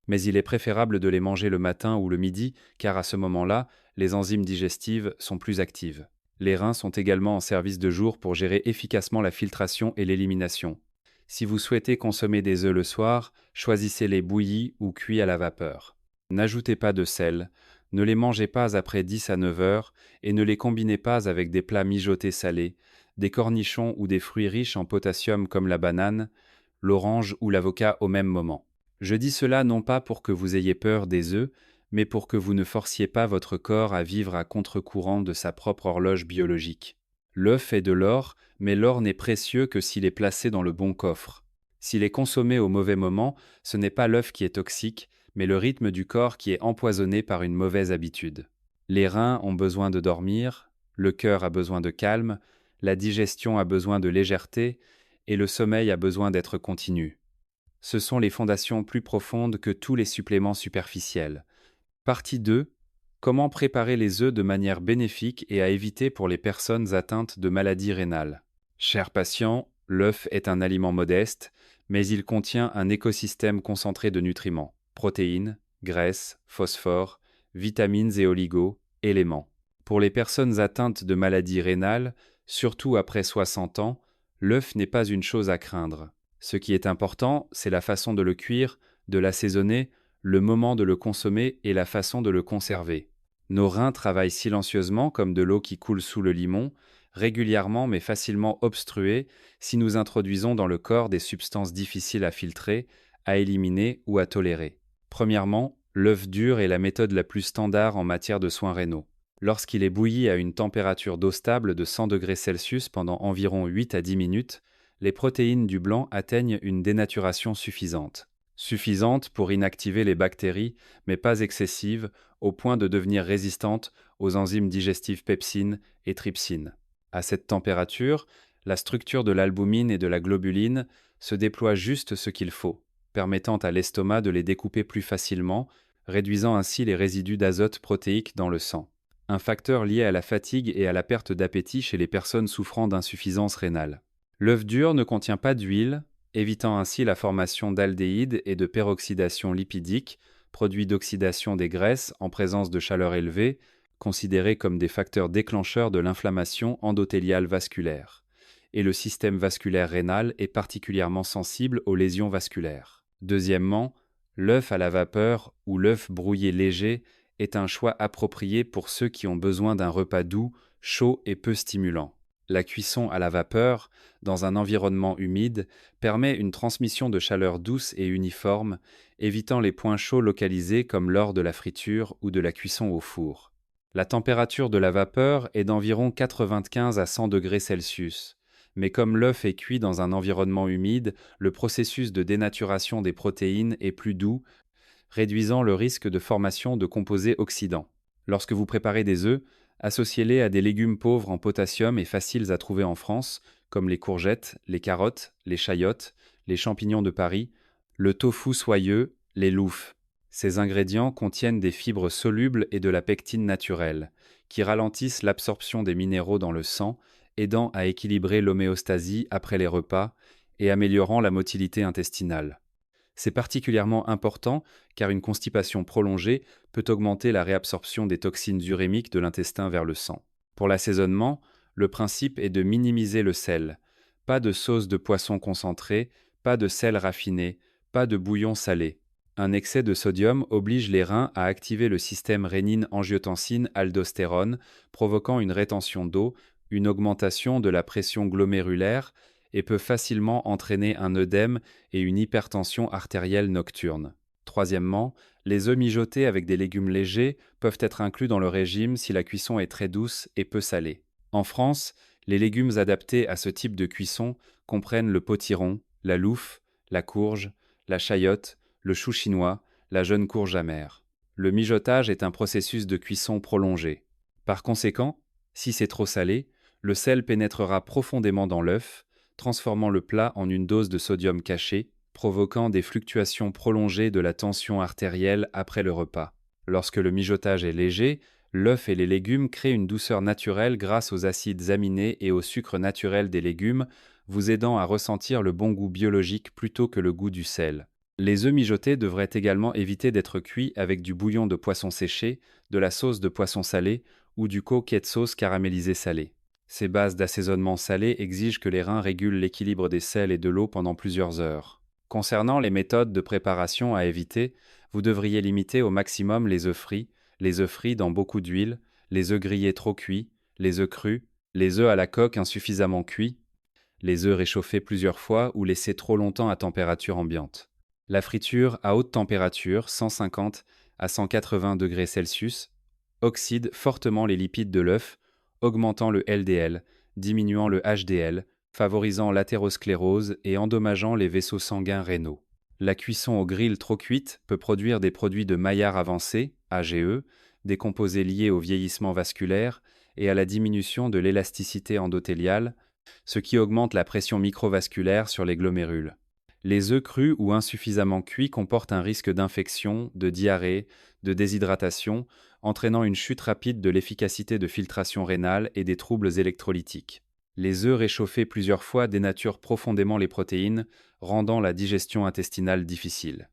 mais il est préférable de les manger le matin ou le midi car à ce moment-là, les enzymes digestives sont plus actives. Les reins sont également en service de jour pour gérer efficacement la filtration et l'élimination. Si vous souhaitez consommer des œufs le soir, choisissez-les bouillis ou cuits à la vapeur. N'ajoutez pas de sel, ne les mangez pas après 10 à 9 heures et ne les combinez pas avec des plats mijotés salés, des cornichons ou des fruits riches en potassium comme la banane, l'orange ou l'avocat au même moment. Je dis cela non pas pour que vous ayez peur des œufs, mais pour que vous ne forciez pas votre corps à vivre à contre-courant de sa propre horloge biologique. L'œuf est de l'or, mais l'or n'est précieux que s'il est placé dans le bon coffre. S'il est consommé au mauvais moment, ce n'est pas l'œuf qui est toxique, mais le rythme du corps qui est empoisonné par une mauvaise habitude. Les reins ont besoin de dormir, le cœur a besoin de calme, la digestion a besoin de légèreté, et le sommeil a besoin d'être continu. Ce sont les fondations plus profondes que tous les suppléments superficiels. Partie 2. Comment préparer les œufs de manière bénéfique et à éviter pour les personnes atteintes de maladies rénales. Chers patients, l'œuf est un aliment modeste, mais il contient un écosystème concentré de nutriments, protéines, graisses, phosphore, vitamines et éléments. Pour les personnes atteintes de maladies rénales, surtout après 60 ans, L'œuf n'est pas une chose à craindre. Ce qui est important, c'est la façon de le cuire, de l'assaisonner, le moment de le consommer et la façon de le conserver. Nos reins travaillent silencieusement comme de l'eau qui coule sous le limon, régulièrement mais facilement obstrués si nous introduisons dans le corps des substances difficiles à filtrer, à éliminer ou à tolérer. Premièrement, l'œuf dur est la méthode la plus standard en matière de soins rénaux. Lorsqu'il est bouilli à une température d'eau stable de 100 degrés Celsius pendant environ 8 à 10 minutes, les protéines du blanc atteignent une dénaturation suffisante. Suffisante pour inactiver les bactéries, mais pas excessive, au point de devenir résistante aux enzymes digestives pepsine et trypsine. À cette température, la structure de l'albumine et de la globuline se déploie juste ce qu'il faut, permettant à l'estomac de les découper plus facilement, réduisant ainsi les résidus d'azote protéique dans le sang. Un facteur lié à la fatigue et à la perte d'appétit chez les personnes souffrant d'insuffisance rénale. L'œuf dur ne contient pas d'huile, évitant ainsi la formation d'aldéhyde et de peroxydation lipidique, produits d'oxydation des graisses en présence de chaleur élevée, considérés comme des facteurs déclencheurs de l'inflammation endothéliale vasculaire. Et le système vasculaire rénal est particulièrement sensible aux lésions vasculaires. Deuxièmement, l'œuf à la vapeur ou l'œuf brouillé léger est un choix approprié pour ceux qui ont besoin d'un repas doux, chaud et peu stimulant. La cuisson à la vapeur, dans un environnement humide, permet une transmission de chaleur douce et uniforme, évitant les points chauds localisés comme lors de la friture ou de la cuisson au four. La température de la vapeur est d'environ 95 à 100 degrés Celsius. Mais comme l'œuf est cuit dans un environnement humide, le processus de dénaturation des protéines est plus doux, réduisant le risque de formation de composés oxydants. Lorsque vous préparez des œufs, associez-les à des légumes pauvres en potassium et faciles à trouver en France, comme les courgettes, les carottes, les chayotes, les champignons de Paris, le tofu soyeux, les loufs. Ces ingrédients contiennent des fibres solubles et de la pectine naturelle, qui ralentissent l'absorption des minéraux dans le sang, aidant à équilibrer l'homéostasie après les repas et améliorant la motilité intestinale. C'est particulièrement important car une constipation prolongée peut augmenter la réabsorption des toxines urémiques de l'intestin vers le sang. Pour l'assaisonnement, le principe est de minimiser le sel. Pas de sauce de poisson concentrée, pas de sel raffiné, pas de bouillon salé. Un excès de sodium oblige les reins à activer le système rénine-angiotensine-aldostérone, provoquant une rétention d'eau, une augmentation de la pression glomérulaire, et peut facilement entraîner un œdème et une hypertension artérielle nocturne. Troisièmement, les œufs mijotés avec des légumes légers peuvent être inclus dans le régime si la cuisson est très douce et peu salée. En France, les légumes adaptés à ce type de cuisson comprennent le potiron, la louffe, la courge, la chayote, le chou chinois, la jeune courge amère. Le mijotage est un processus de cuisson prolongé. Par conséquent, si c'est trop salé, le sel pénétrera profondément dans l'œuf, transformant le plat en une dose de sodium caché, provoquant des fluctuations prolongées de la tension artérielle après le repas. Lorsque le mijotage est léger, l'œuf et les légumes créent une douceur naturelle grâce aux acides aminés et au sucre naturel des légumes, vous aidant à ressentir le bon goût biologique plutôt que le goût du sel. Les œufs mijotés devraient également éviter d'être cuits avec du bouillon de poisson séché, de la sauce de poisson salé ou du coquette sauce caramélisée salée. Ces bases d'assaisonnement salé exigent que les reins régulent l'équilibre des sels et de l'eau pendant plusieurs heures. Concernant les méthodes de préparation à éviter, vous devriez limiter au maximum les œufs frits dans beaucoup d'huile, les œufs grillés trop cuits, les œufs crus, les œufs à la coque insuffisamment cuits, les œufs réchauffés plusieurs fois ou laissés trop longtemps à température ambiante. La friture à haute température, 150 à 180 degrés Celsius, oxyde fortement les lipides de l'œuf, augmentant le LDL, diminuant le HDL, favorisant l'athérosclérose et endommageant les vaisseaux sanguins rénaux. La cuisson au grill trop cuite peut produire des produits de Maillard avancé, AGE, des composés liés au vieillissement vasculaire et à la diminution de l'élasticité endothéliale, ce qui augmente la pression microvasculaire sur les glomérules. Les œufs crus ou insuffisamment cuits comportent un risque d'infection, de diarrhée, de déshydratation, entraînant une chute rapide de l'efficacité de filtration rénale et des troubles électrolytiques. Les œufs réchauffés plusieurs fois dénaturent profondément les protéines, rendant la digestion intestinale difficile.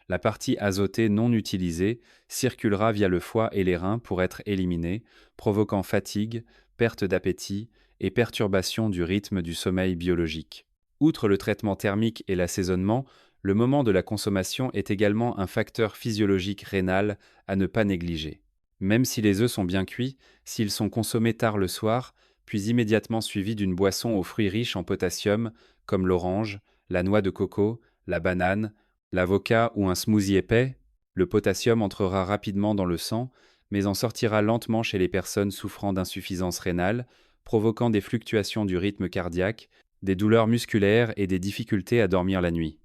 La partie azotée non utilisée circulera via le foie et les reins pour être éliminée, provoquant fatigue, perte d'appétit et perturbation du rythme du sommeil biologique. Outre le traitement thermique et l'assaisonnement, le moment de la consommation est également un facteur physiologique rénal à ne pas négliger. Même si les œufs sont bien cuits, s'ils sont consommés tard le soir, puis immédiatement suivis d'une boisson aux fruits riches en potassium, comme l'orange, la noix de coco, la banane, l'avocat ou un smoothie épais, le potassium entrera rapidement dans le sang, mais en sortira lentement chez les personnes souffrant d'insuffisance rénale, provoquant des fluctuations du rythme cardiaque, des douleurs musculaires et des difficultés à dormir la nuit.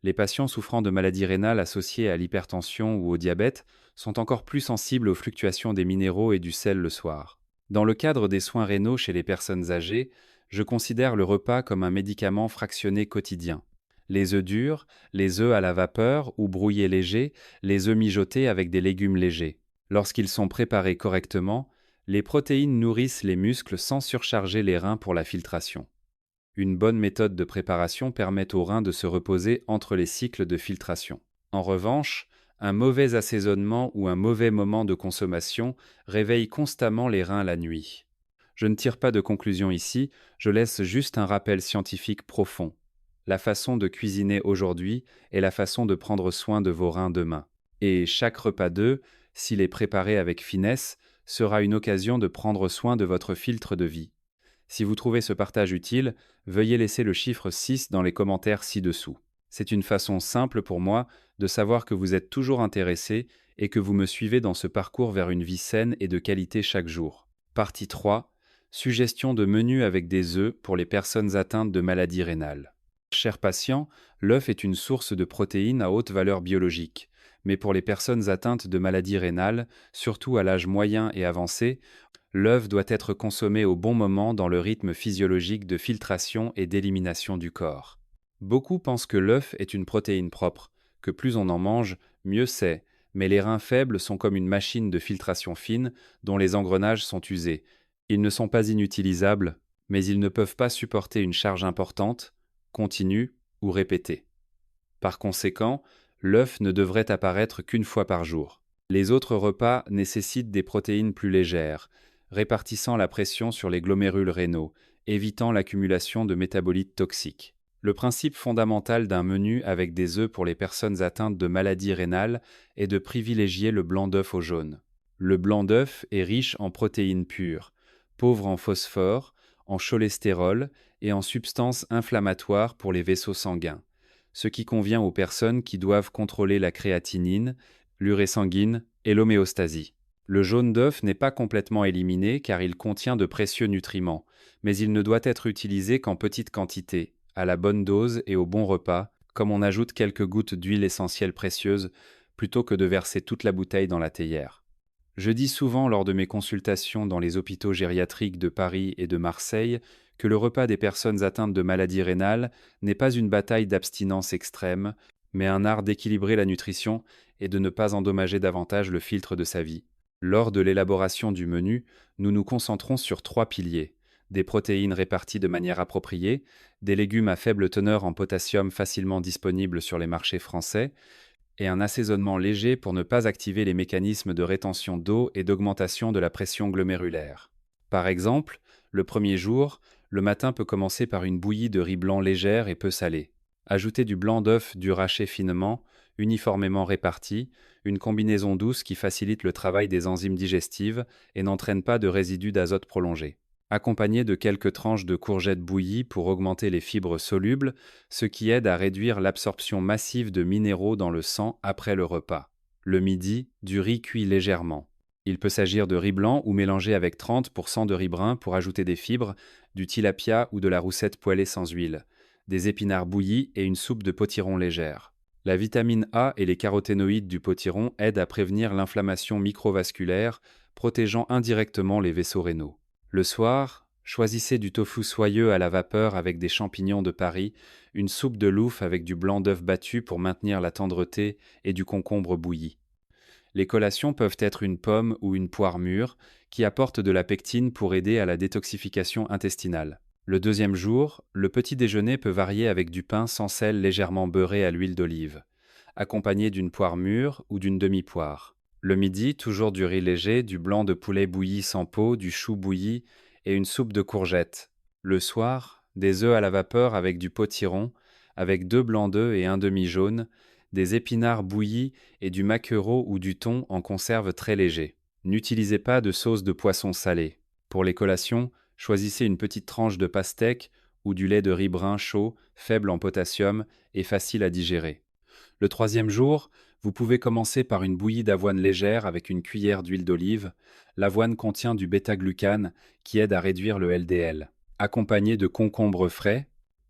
Les patients souffrant de maladies rénales associées à l'hypertension ou au diabète sont encore plus sensibles aux fluctuations des minéraux et du sel le soir. Dans le cadre des soins rénaux chez les personnes âgées, je considère le repas comme un médicament fractionné quotidien. Les œufs durs, les œufs à la vapeur ou brouillés légers, les œufs mijotés avec des légumes légers. Lorsqu'ils sont préparés correctement, les protéines nourrissent les muscles sans surcharger les reins pour la filtration. Une bonne méthode de préparation permet aux reins de se reposer entre les cycles de filtration. En revanche, un mauvais assaisonnement ou un mauvais moment de consommation réveille constamment les reins la nuit. Je ne tire pas de conclusion ici, je laisse juste un rappel scientifique profond. La façon de cuisiner aujourd'hui est la façon de prendre soin de vos reins demain. Et chaque repas d'œufs, s'il est préparé avec finesse, sera une occasion de prendre soin de votre filtre de vie. Si vous trouvez ce partage utile, veuillez laisser le chiffre 6 dans les commentaires ci-dessous. C'est une façon simple pour moi de savoir que vous êtes toujours intéressé et que vous me suivez dans ce parcours vers une vie saine et de qualité chaque jour. Partie 3. Suggestion de menu avec des œufs pour les personnes atteintes de maladies rénales. Chers patients, l'œuf est une source de protéines à haute valeur biologique. Mais pour les personnes atteintes de maladies rénales, surtout à l'âge moyen et avancé, l'œuf doit être consommé au bon moment dans le rythme physiologique de filtration et d'élimination du corps. Beaucoup pensent que l'œuf est une protéine propre, que plus on en mange, mieux c'est, mais les reins faibles sont comme une machine de filtration fine dont les engrenages sont usés. Ils ne sont pas inutilisables, mais ils ne peuvent pas supporter une charge importante, continue ou répétée. Par conséquent, l'œuf ne devrait apparaître qu'une fois par jour. Les autres repas nécessitent des protéines plus légères, répartissant la pression sur les glomérules rénaux, évitant l'accumulation de métabolites toxiques. Le principe fondamental d'un menu avec des œufs pour les personnes atteintes de maladies rénales est de privilégier le blanc d'œuf au jaune. Le blanc d'œuf est riche en protéines pures, pauvre en phosphore, en cholestérol et en substances inflammatoires pour les vaisseaux sanguins, ce qui convient aux personnes qui doivent contrôler la créatinine, l'urée sanguine et l'homéostasie. Le jaune d'œuf n'est pas complètement éliminé car il contient de précieux nutriments, mais il ne doit être utilisé qu'en petite quantité, à la bonne dose et au bon repas, comme on ajoute quelques gouttes d'huile essentielle précieuse plutôt que de verser toute la bouteille dans la théière. Je dis souvent lors de mes consultations dans les hôpitaux gériatriques de Paris et de Marseille que le repas des personnes atteintes de maladies rénales n'est pas une bataille d'abstinence extrême, mais un art d'équilibrer la nutrition et de ne pas endommager davantage le filtre de sa vie. Lors de l'élaboration du menu, nous nous concentrons sur 3 piliers: des protéines réparties de manière appropriée, des légumes à faible teneur en potassium facilement disponibles sur les marchés français, et un assaisonnement léger pour ne pas activer les mécanismes de rétention d'eau et d'augmentation de la pression glomérulaire. Par exemple, le premier jour, le matin peut commencer par une bouillie de riz blanc légère et peu salée. Ajoutez du blanc d'œuf dur haché finement, uniformément réparti, une combinaison douce qui facilite le travail des enzymes digestives et n'entraîne pas de résidus d'azote prolongés. Accompagné de quelques tranches de courgettes bouillies pour augmenter les fibres solubles, ce qui aide à réduire l'absorption massive de minéraux dans le sang après le repas. Le midi, du riz cuit légèrement. Il peut s'agir de riz blanc ou mélangé avec 30% de riz brun pour ajouter des fibres, du tilapia ou de la roussette poêlée sans huile, des épinards bouillis et une soupe de potiron légère. La vitamine A et les caroténoïdes du potiron aident à prévenir l'inflammation microvasculaire, protégeant indirectement les vaisseaux rénaux. Le soir, choisissez du tofu soyeux à la vapeur avec des champignons de Paris, une soupe de louf avec du blanc d'œuf battu pour maintenir la tendreté et du concombre bouilli. Les collations peuvent être une pomme ou une poire mûre, qui apportent de la pectine pour aider à la détoxification intestinale. Le deuxième jour, le petit déjeuner peut varier avec du pain sans sel légèrement beurré à l'huile d'olive, accompagné d'une poire mûre ou d'une demi-poire. Le midi, toujours du riz léger, du blanc de poulet bouilli sans peau, du chou bouilli et une soupe de courgettes. Le soir, des œufs à la vapeur avec du potiron, avec 2 blancs d'œufs et un demi-jaune, des épinards bouillis et du maquereau ou du thon en conserve très léger. N'utilisez pas de sauce de poisson salé. Pour les collations, choisissez une petite tranche de pastèque ou du lait de riz brun chaud, faible en potassium et facile à digérer. Le troisième jour, vous pouvez commencer par une bouillie d'avoine légère avec une cuillère d'huile d'olive. L'avoine contient du bêta-glucane qui aide à réduire le LDL. Accompagné de concombres frais.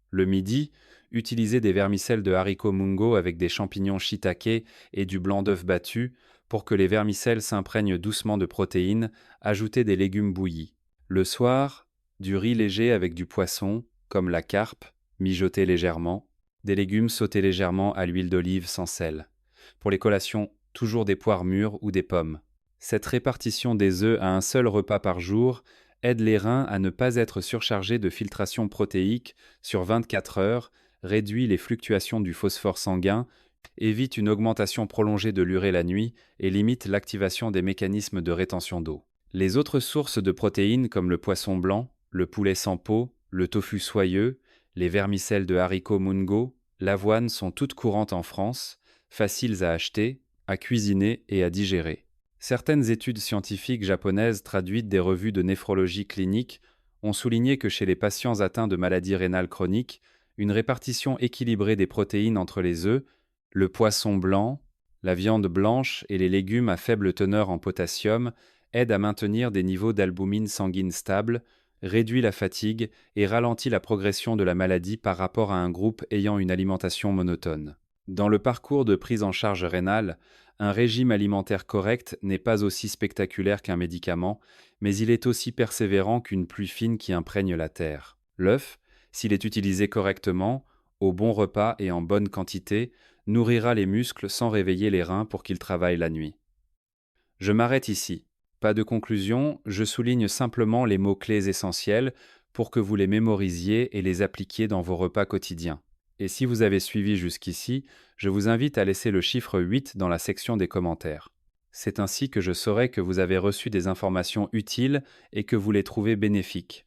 Le midi, utilisez des vermicelles de haricots mungo avec des champignons shiitake et du blanc d'œuf battu. Pour que les vermicelles s'imprègnent doucement de protéines, ajoutez des légumes bouillis. Le soir, du riz léger avec du poisson, comme la carpe, mijoté légèrement, des légumes sautés légèrement à l'huile d'olive sans sel. Pour les collations, toujours des poires mûres ou des pommes. Cette répartition des œufs à un seul repas par jour aide les reins à ne pas être surchargés de filtration protéique sur 24 heures, réduit les fluctuations du phosphore sanguin, évite une augmentation prolongée de l'urée la nuit et limite l'activation des mécanismes de rétention d'eau. Les autres sources de protéines comme le poisson blanc, le poulet sans peau, le tofu soyeux, les vermicelles de haricots mungo, l'avoine sont toutes courantes en France, faciles à acheter, à cuisiner et à digérer. Certaines études scientifiques japonaises traduites des revues de néphrologie clinique ont souligné que chez les patients atteints de maladies rénales chroniques, une répartition équilibrée des protéines entre les œufs, le poisson blanc, la viande blanche et les légumes à faible teneur en potassium aide à maintenir des niveaux d'albumine sanguine stables, réduit la fatigue et ralentit la progression de la maladie par rapport à un groupe ayant une alimentation monotone. Dans le parcours de prise en charge rénale, un régime alimentaire correct n'est pas aussi spectaculaire qu'un médicament, mais il est aussi persévérant qu'une pluie fine qui imprègne la terre. L'œuf, s'il est utilisé correctement, au bon repas et en bonne quantité, nourrira les muscles sans réveiller les reins pour qu'ils travaillent la nuit. Je m'arrête ici. Pas de conclusion, je souligne simplement les mots-clés essentiels pour que vous les mémorisiez et les appliquiez dans vos repas quotidiens. Et si vous avez suivi jusqu'ici, je vous invite à laisser le chiffre 8 dans la section des commentaires. C'est ainsi que je saurai que vous avez reçu des informations utiles et que vous les trouvez bénéfiques.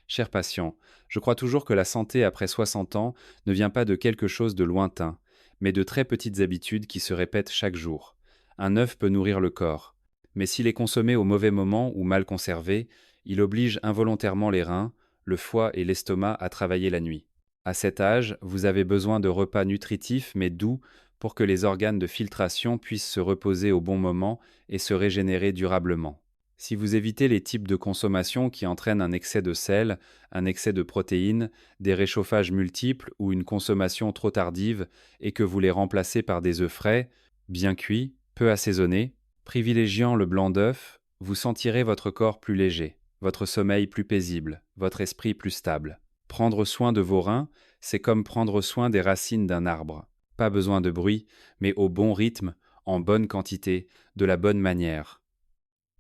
Chers patients, je crois toujours que la santé après 60 ans ne vient pas de quelque chose de lointain, mais de très petites habitudes qui se répètent chaque jour. Un œuf peut nourrir le corps, mais s'il est consommé au mauvais moment ou mal conservé, il oblige involontairement les reins, le foie et l'estomac à travailler la nuit. À cet âge, vous avez besoin de repas nutritifs mais doux pour que les organes de filtration puissent se reposer au bon moment et se régénérer durablement. Si vous évitez les types de consommation qui entraînent un excès de sel, un excès de protéines, des réchauffages multiples ou une consommation trop tardive et que vous les remplacez par des œufs frais, bien cuits, peu assaisonnés, privilégiant le blanc d'œuf, vous sentirez votre corps plus léger, votre sommeil plus paisible, votre esprit plus stable. Prendre soin de vos reins, c'est comme prendre soin des racines d'un arbre. Pas besoin de bruit, mais au bon rythme, en bonne quantité, de la bonne manière.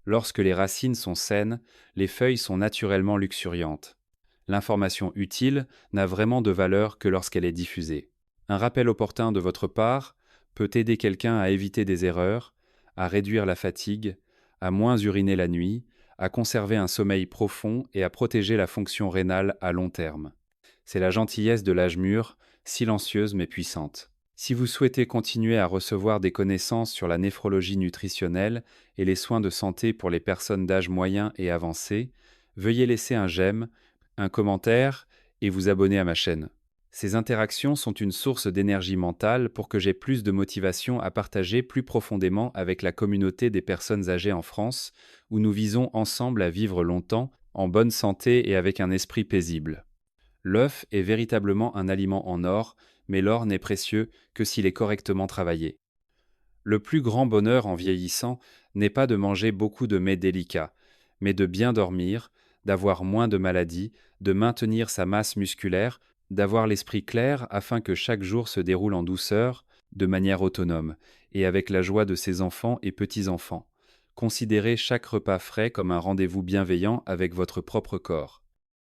Lorsque les racines sont saines, les feuilles sont naturellement luxuriantes. L'information utile n'a vraiment de valeur que lorsqu'elle est diffusée. Un rappel opportun de votre part peut aider quelqu'un à éviter des erreurs, à réduire la fatigue, à moins uriner la nuit, à conserver un sommeil profond et à protéger la fonction rénale à long terme. C'est la gentillesse de l'âge mûr, silencieuse mais puissante. Si vous souhaitez continuer à recevoir des connaissances sur la néphrologie nutritionnelle et les soins de santé pour les personnes d'âge moyen et avancé, veuillez laisser un j'aime, un commentaire et vous abonner à ma chaîne. Ces interactions sont une source d'énergie mentale pour que j'ai plus de motivation à partager plus profondément avec la communauté des personnes âgées en France, où nous visons ensemble à vivre longtemps, en bonne santé et avec un esprit paisible. L'œuf est véritablement un aliment en or, mais l'or n'est précieux que s'il est correctement travaillé. Le plus grand bonheur en vieillissant n'est pas de manger beaucoup de mets délicats, mais de bien dormir, d'avoir moins de maladies, de maintenir sa masse musculaire, d'avoir l'esprit clair afin que chaque jour se déroule en douceur, de manière autonome, et avec la joie de ses enfants et petits-enfants. Considérez chaque repas frais comme un rendez-vous bienveillant avec votre propre corps.